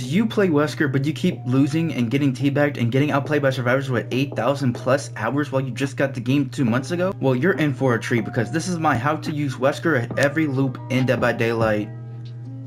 Do you play Wesker but you keep losing and getting teabagged and getting outplayed by survivors with 8,000 plus hours while you just got the game 2 months ago? Well, you're in for a treat because this is my how to use Wesker at every loop in Dead by Daylight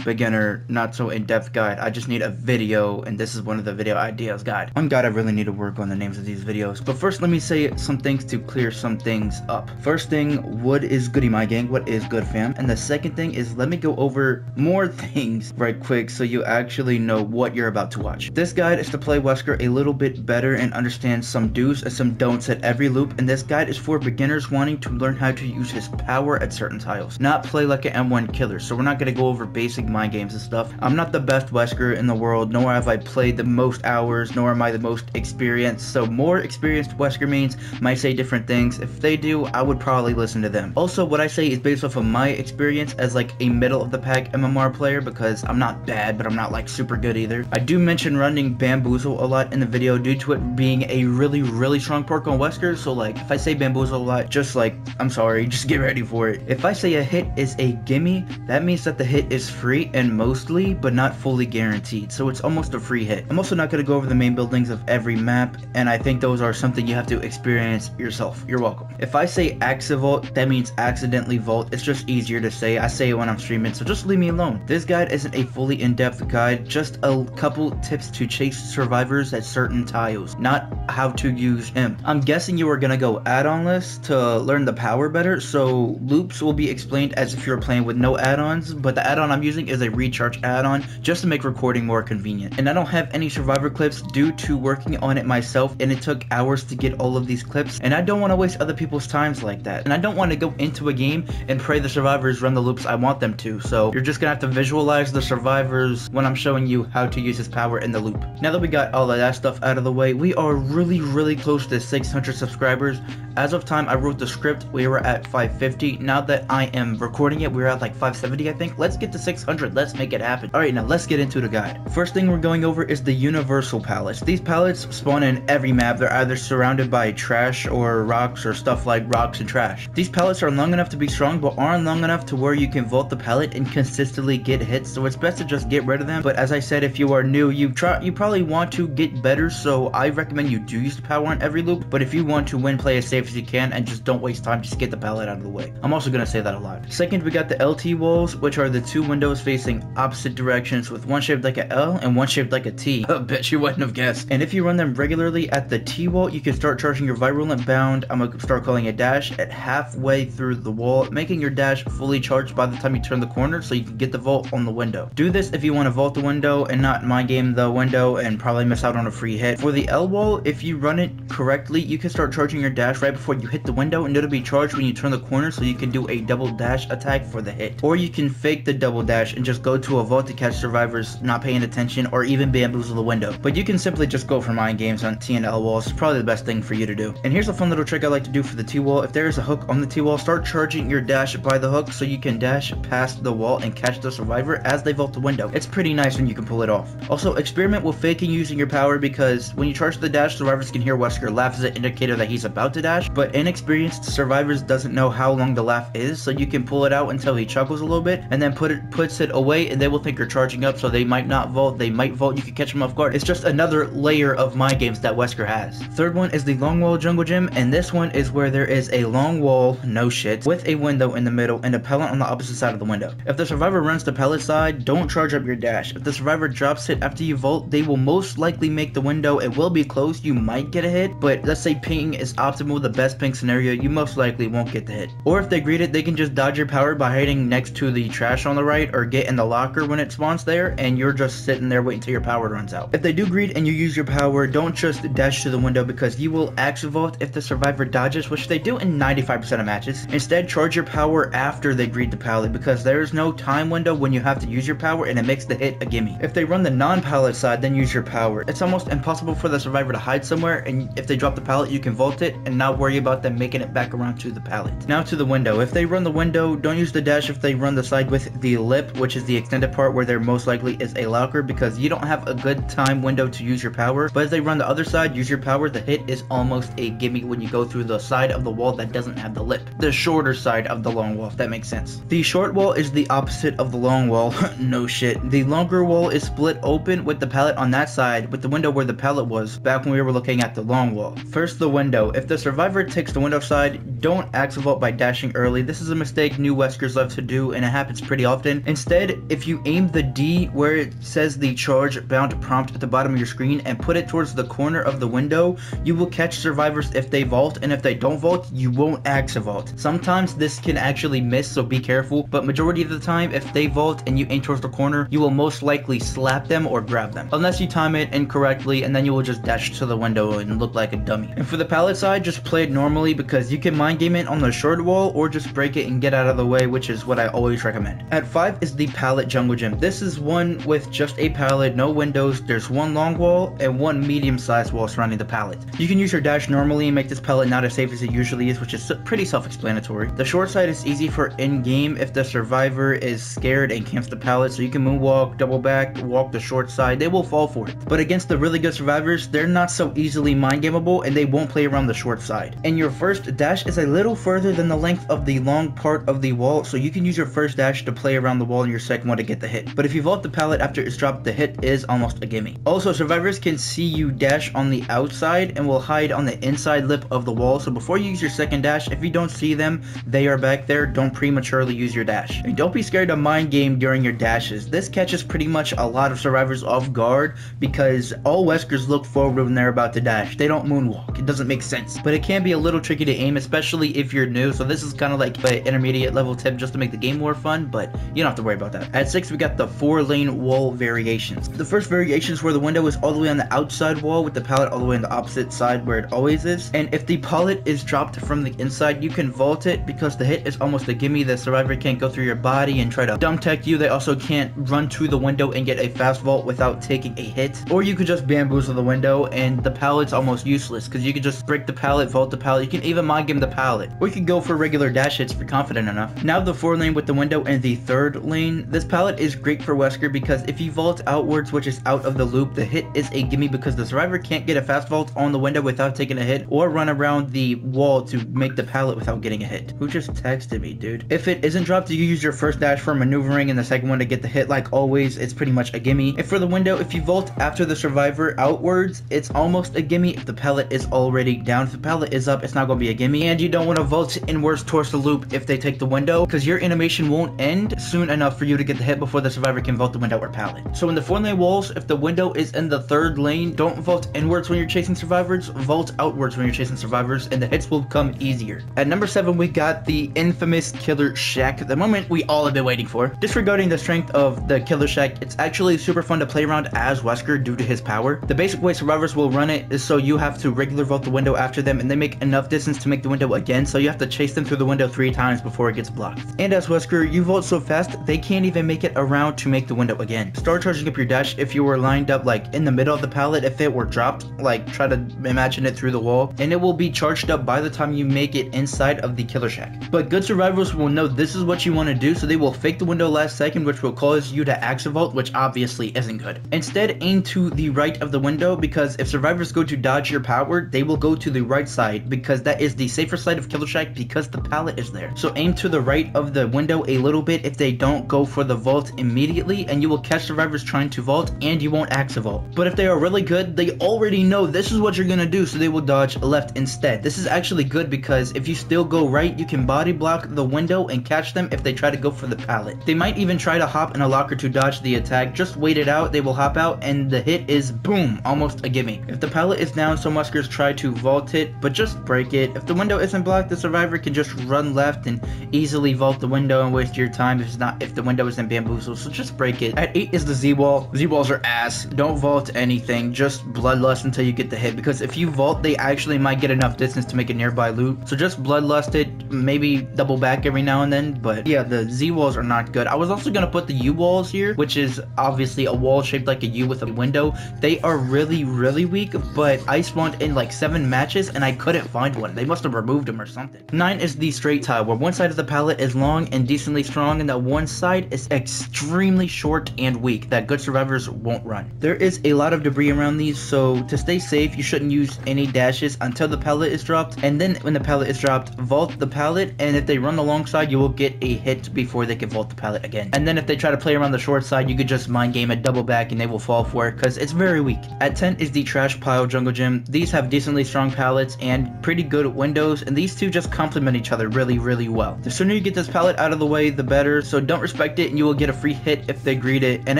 beginner, not so in-depth guide. I just need a video, and this is one of the video ideas guide. On God, I really need to work on the names of these videos. But first, let me say some things to clear some things up. First thing, what is goody my gang? What is good fam? And the second thing is, let me go over more things right quick so you actually know what you're about to watch. This guide is to play Wesker a little bit better and understand some do's and some don'ts at every loop, and this guide is for beginners wanting to learn how to use his power at certain tiles, not play like an M1 killer. So we're not going to go over basic mind games and stuff. I'm not the best Wesker in the world, nor have I played the most hours, nor am I the most experienced. So more experienced Wesker mains might say different things. If they do, I would probably listen to them. Also, what I say is based off of my experience as like a middle of the pack MMR player, because I'm not bad, but I'm not like super good either. I do mention running Bamboozle a lot in the video due to it being a really strong perk on Wesker. So like if I say Bamboozle a lot, just like, I'm sorry, just get ready for it. If I say a hit is a gimme, that means that the hit is free and mostly, but not fully guaranteed. So it's almost a free hit. I'm also not going to go over the main buildings of every map, and I think those are something you have to experience yourself. You're welcome. If I say accivault, that means accidentally vault. It's just easier to say. I say it when I'm streaming, so just leave me alone. This guide isn't a fully in-depth guide, just a couple tips to chase survivors at certain tiles, not how to use him. I'm guessing you are going to go add-on list to learn the power better, so loops will be explained as if you're playing with no add-ons, but the add-on I'm using is a recharge add-on just to make recording more convenient. And I don't have any survivor clips due to working on it myself, and it took hours to get all of these clips, and I don't want to waste other people's times like that. And I don't want to go into a game and pray the survivors run the loops I want them to, so you're just gonna have to visualize the survivors when I'm showing you how to use his power in the loop. Now that we got all of that stuff out of the way, we are really close to 600 subscribers. As of time I wrote the script, we were at 550. Now that I am recording it, we're at like 570 I think. Let's get to 600. Let's make it happen. Alright, now let's get into the guide. First thing we're going over is the universal pallets. These pallets spawn in every map. They're either surrounded by trash or rocks or stuff like rocks and trash. These pallets are long enough to be strong, but aren't long enough to where you can vault the pallet and consistently get hits, so it's best to just get rid of them. But as I said, if you are new, you probably want to get better, so I recommend you do use the power on every loop. But if you want to win, play as safe as you can and just don't waste time, just get the pallet out of the way. I'm also going to say that a lot. Second, we got the LT walls, which are the two windows facing opposite directions with one shaped like a L and one shaped like a T. I bet you wouldn't have guessed. And if you run them regularly at the T wall, you can start charging your virulent bound, I'm gonna start calling it dash, at halfway through the wall, making your dash fully charged by the time you turn the corner so you can get the vault on the window. Do this if you want to vault the window and not mind game the window and probably miss out on a free hit. For the L wall, if you run it correctly, you can start charging your dash right before you hit the window, and it'll be charged when you turn the corner so you can do a double dash attack for the hit. Or you can fake the double dash and just go to a vault to catch survivors not paying attention, or even bamboozle the window. But you can simply just go for mind games on T and L walls. It's probably the best thing for you to do. And here's a fun little trick I like to do for the T wall. If there is a hook on the T wall, start charging your dash by the hook so you can dash past the wall and catch the survivor as they vault the window. It's pretty nice when you can pull it off. Also, experiment with faking using your power, because when you charge the dash, survivors can hear Wesker laugh as an indicator that he's about to dash, but inexperienced survivors doesn't know how long the laugh is, so you can pull it out until he chuckles a little bit and then puts it away, and they will think you're charging up, so they might not vault. They might vault, you can catch them off guard. It's just another layer of mind games that Wesker has. Third one is the long wall jungle gym, and this one is where there is a long wall, no shit, with a window in the middle and a pellet on the opposite side of the window. If the survivor runs the pellet side, don't charge up your dash. If the survivor drops it after you vault, they will most likely make the window. It will be closed, you might get a hit, but let's say ping is optimal, the best ping scenario, you most likely won't get the hit. Or if they greet it, they can just dodge your power by hiding next to the trash on the right, or get in the locker when it spawns there, and you're just sitting there waiting until your power runs out. If they do greet and you use your power, don't just dash to the window, because you will actually vault if the survivor dodges, which they do in 95% of matches. Instead, charge your power after they greet the pallet, because there is no time window when you have to use your power, and it makes the hit a gimme. If they run the non-pallet side, then use your power. It's almost impossible for the survivor to hide somewhere, and if they drop the pallet, you can vault it and not worry about them making it back around to the pallet. Now to the window. If they run the window, don't use the dash if they run the side with the lip, which is the extended part where there most likely is a locker, because you don't have a good time window to use your power. But as they run the other side, use your power, the hit is almost a gimme when you go through the side of the wall that doesn't have the lip. The shorter side of the long wall, if that makes sense. The short wall is the opposite of the long wall. No shit. The longer wall is split open with the pallet on that side, with the window where the pallet was back when we were looking at the long wall. First, the window. If the survivor takes the window side, don't axe vault by dashing early. This is a mistake new Weskers love to do, and it happens pretty often. Instead, if you aim the D where it says the charge bound prompt at the bottom of your screen and put it towards the corner of the window, you will catch survivors if they vault, and if they don't vault, you won't axe vault. Sometimes this can actually miss, so be careful, but majority of the time, if they vault and you aim towards the corner, you will most likely slap them or grab them, unless you time it incorrectly, and then you will just dash to the window and look like a dummy. And for the pallet side, just play it normally, because you can mind game it on the short wall or just break it and get out of the way, which is what I always recommend. At 5 is the pallet jungle gym. This is one with just a pallet, no windows. There's one long wall and one medium-sized wall surrounding the pallet. You can use your dash normally and make this pallet not as safe as it usually is, which is pretty self-explanatory. The short side is easy for in-game if the survivor is scared and camps the pallet, so you can moonwalk, double back, walk the short side. They will fall for it. But against the really good survivors, they're not so easily mind gameable, and they won't play around the short side. And your first dash is a little further than the length of the long part of the wall, so you can use your first dash to play around the wall and your second one to get the hit. But if you vault the pallet after it's dropped, the hit is almost a gimme. Also, survivors can see you dash on the outside and will hide on the inside lip of the wall, so before you use your second dash, if you don't see them, they are back there. Don't prematurely use your dash. And don't be scared to mind game during your dashes. This catches pretty much a lot of survivors off guard, because all Weskers look forward when they're about to dash. They don't moonwalk. It doesn't make sense. But it can be a little tricky to aim, especially if you're new, so this is kind of like an intermediate level tip just to make the game more fun, but you don't have to worry about that. At 6, we got the 4-lane wall variations. The first variation is where the window is all the way on the outside wall with the pallet all the way on the opposite side where it always is, and if the pallet is dropped from the inside, you can vault it because the hit is almost a gimme. The survivor can't go through your body and try to dumb tech you. They also can't run to the window and get a fast vault without taking a hit, or you could just bamboozle the window and the pallet's almost useless because you could just break the pallet, vault the pallet. You can even mind game the pallet, or you could go for regular dash hits if you're confident enough. Now the 4-lane with the window and the 3rd lane. This pallet is great for Wesker because if you vault outwards, which is out of the loop, the hit is a gimme because the survivor can't get a fast vault on the window without taking a hit, or run around the wall to make the pallet without getting a hit. Who just texted me, dude? If it isn't dropped, you use your first dash for maneuvering and the second one to get the hit. Like always, it's pretty much a gimme. If for the window, if you vault after the survivor outwards, it's almost a gimme if the pallet is already down. If the pallet is up, it's not going to be a gimme. And you don't want to vault inwards towards the loop if they take the window, because your animation won't end soon enough for you to get the hit before the survivor can vault the window or pallet. So in the 4-lane walls, if the window is in the 3rd lane, don't vault inwards when you're chasing survivors, vault outwards when you're chasing survivors, and the hits will come easier. At number 7, we got the infamous Killer Shack, the moment we all have been waiting for. Disregarding the strength of the Killer Shack, it's actually super fun to play around as Wesker due to his power. The basic way survivors will run it is so you have to regular vault the window after them, and they make enough distance to make the window again, so you have to chase them through the window 3 times before it gets blocked. And as Wesker, you vault so fast, they can't even make it around to make the window again. Start charging up your dash if you were lined up like in the middle of the pallet. If it were dropped, like try to imagine it through the wall, and it will be charged up by the time you make it inside of the Killer Shack. But good survivors will know this is what you want to do, so they will fake the window last second, which will cause you to axe vault, which obviously isn't good. Instead, aim to the right of the window, because if survivors go to dodge your power, they will go to the right side, because that is the safer side of Killer Shack because the pallet is there. So aim to the right of the window a little bit if they don't go for the vault immediately, and you will catch survivors trying to vault, and you won't axe vault. But if they are really good, they already know this is what you're gonna do, so they will dodge left instead. This is actually good because if you still go right, you can body block the window and catch them if they try to go for the pallet. They might even try to hop in a locker to dodge the attack. Just wait it out, they will hop out, and the hit is boom, almost a gimme. If the pallet is down, some Weskers try to vault it, but just break it. If the window isn't blocked, the survivor can just run left and easily vault the window and waste your time if the window isn't bamboozled, so just break it. At 8 is the Z-wall. Z-walls are ass. Don't vault anything, just bloodlust until you get the hit, because if you vault, they actually might get enough distance to make a nearby loot, so just bloodlust it, maybe double back every now and then. But yeah, the Z-walls are not good. I was also gonna put the U-walls here, which is obviously a wall shaped like a U with a window. They are really weak, but I spawned in like 7 matches and I couldn't find one. They must have removed them or something. 9 is the straight tile, where one side of the pallet is long and decently strong, and that one side side is extremely short and weak that good survivors won't run. There is a lot of debris around these, so to stay safe, you shouldn't use any dashes until the pallet is dropped, and then when the pallet is dropped, vault the pallet, and if they run alongside, you will get a hit before they can vault the pallet again. And then if they try to play around the short side, you could just mind game a double back and they will fall for it because it's very weak. At 10 is the trash pile jungle gym. These have decently strong pallets and pretty good windows, and these two just complement each other really well. The sooner you get this pallet out of the way, the better, so don't respect it and you will get a free hit if they greet it, and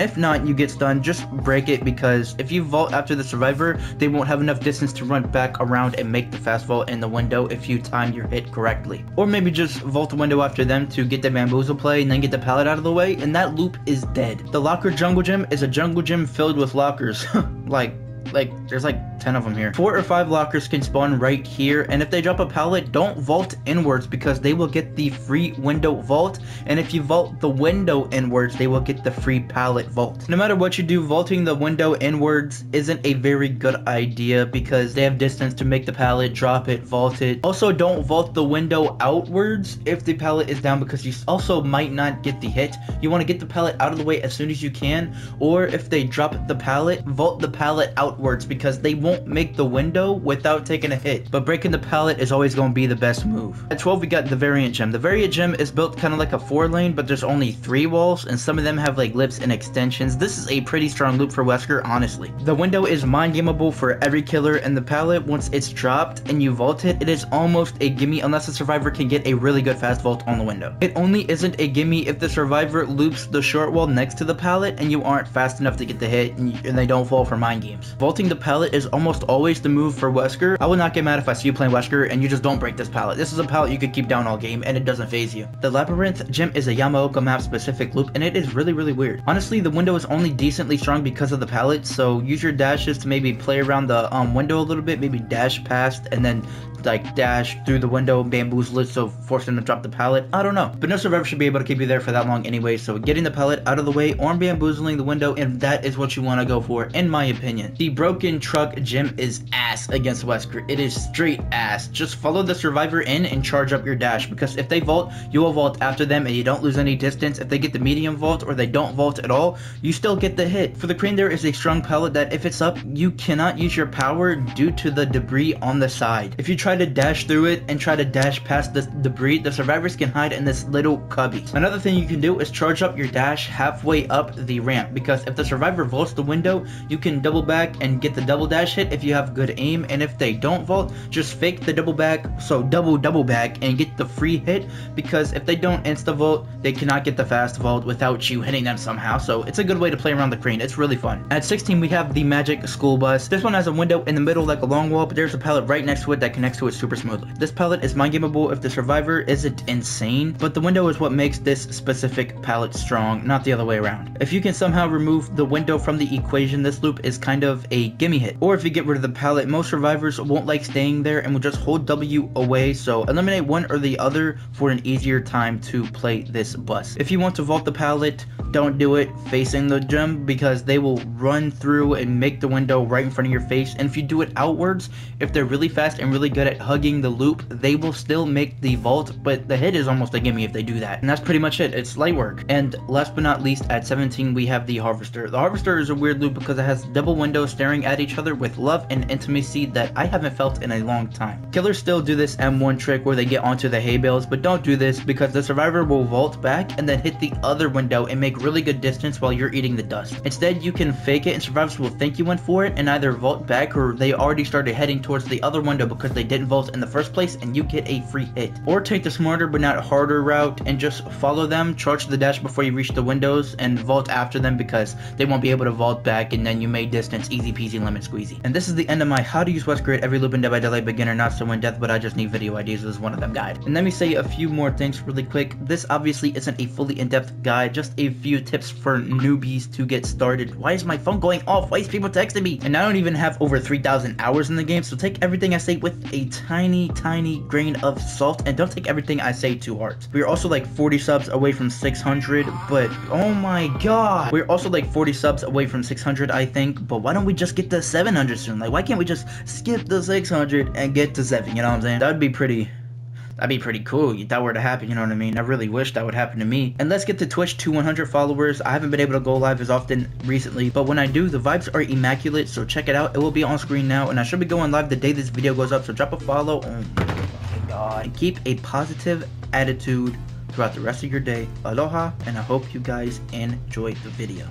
if not, you get stunned, just break it, because if you vault after the survivor, they won't have enough distance to run back around and make the fast vault in the window if you time your hit correctly. Or maybe just vault the window after them to get the bamboozle play and then get the pallet out of the way, and that loop is dead. The locker jungle gym is a jungle gym filled with lockers. like there's like 10 of them here. 4 or 5 lockers can spawn right here, and if they drop a pallet, don't vault inwards because they will get the free window vault, and if you vault the window inwards, they will get the free pallet vault. No matter what you do, vaulting the window inwards isn't a very good idea because they have distance to make the pallet, drop it, vault it. Also, don't vault the window outwards if the pallet is down because you also might not get the hit. You want to get the pallet out of the way as soon as you can, or if they drop the pallet, vault the pallet outwards because they won't make the window without taking a hit, but breaking the pallet is always going to be the best move. At 12 we got the Variant gym. The Variant gym is built kind of like a 4-lane, but there's only 3 walls and some of them have like lips and extensions. This is a pretty strong loop for Wesker, honestly. The window is mind gameable for every killer, and the pallet, once it's dropped and you vault it, it is almost a gimme unless the survivor can get a really good fast vault on the window. It only isn't a gimme if the survivor loops the short wall next to the pallet and you aren't fast enough to get the hit and they don't fall for mind games. Vaulting the pallet is almost always the move for Wesker. I would not get mad if I see you playing Wesker and you just don't break this pallet. This is a pallet you could keep down all game and it doesn't phase you. The Labyrinth gym is a Yamaoka map specific loop and it is really weird. Honestly, the window is only decently strong because of the pallet, so use your dashes to maybe play around the window a little bit, maybe dash past and then like dash through the window, bamboozle it, so force them to drop the pallet. I don't know, but no survivor should be able to keep you there for that long anyway, so getting the pallet out of the way or bamboozling the window, and that is what you want to go for in my opinion. The broken truck gym is ass against Wesker. It is straight ass. Just follow the survivor in and charge up your dash, because if they vault, you will vault after them and you don't lose any distance. If they get the medium vault or they don't vault at all, you still get the hit. For the crane, there is a strong pallet that if it's up, you cannot use your power due to the debris on the side. If you try to dash through it and try to dash past the debris, the survivors can hide in this little cubby. Another thing you can do is charge up your dash halfway up the ramp, because if the survivor vaults the window, you can double back and get the double dash hit if you have good aim, and if they don't vault, just fake the double back, so double back and get the free hit, because if they don't insta vault, they cannot get the fast vault without you hitting them somehow. So it's a good way to play around the crane. It's really fun. At 16 we have the magic school bus. This one has a window in the middle like a long wall, but there's a pallet right next to it that connects to it super smoothly. This pallet is mind gameable if the survivor isn't insane, but the window is what makes this specific pallet strong, not the other way around. If you can somehow remove the window from the equation, this loop is kind of a gimme hit. Or if you get rid of the pallet, most survivors won't like staying there and will just hold W away, so eliminate one or the other for an easier time to play this bus. If you want to vault the pallet, don't do it facing the gym because they will run through and make the window right in front of your face, and if you do it outwards, if they're really fast and really good at hugging the loop, they will still make the vault, but the hit is almost a gimme if they do that. And that's pretty much it. It's light work. And last but not least, at 17 we have the harvester. The harvester is a weird loop because it has double windows staring at each other with love and intimacy that I haven't felt in a long time. Killers still do this M1 trick where they get onto the hay bales, but don't do this because the survivor will vault back and then hit the other window and make really good distance while you're eating the dust. Instead, you can fake it and survivors will think you went for it and either vault back or they already started heading towards the other window because they didn't vault in the first place and you get a free hit. Or take the smarter but not harder route and just follow them, charge the dash before you reach the windows, and vault after them because they won't be able to vault back and then you made distance easy peasy lemon squeezy. And this is the end of my how to use WESKER at every loop in Dead by Daylight beginner, not so in depth, but I just need video ideas. This is one of them guide. And let me say a few more things really quick. This obviously isn't a fully in-depth guide, just a few tips for newbies to get started. Why is my phone going off? Why is people texting me? And I don't even have over 3,000 hours in the game, so take everything I say with a tiny grain of salt and don't take everything I say too hard. We're also like 40 subs away from 600, but oh my god, we're also like 40 subs away from 600 I think, but why don't we just get to 700 soon? Like, why can't we just skip the 600 and get to 7, you know what I'm saying? That would be pretty That'd be pretty cool if that were to happen, you know what I mean? I really wish that would happen to me. And let's get to Twitch to 100 followers. I haven't been able to go live as often recently, but when I do, the vibes are immaculate, so check it out. It will be on screen now, and I should be going live the day this video goes up, so drop a follow. Oh my god. And keep a positive attitude throughout the rest of your day. Aloha, and I hope you guys enjoy the video.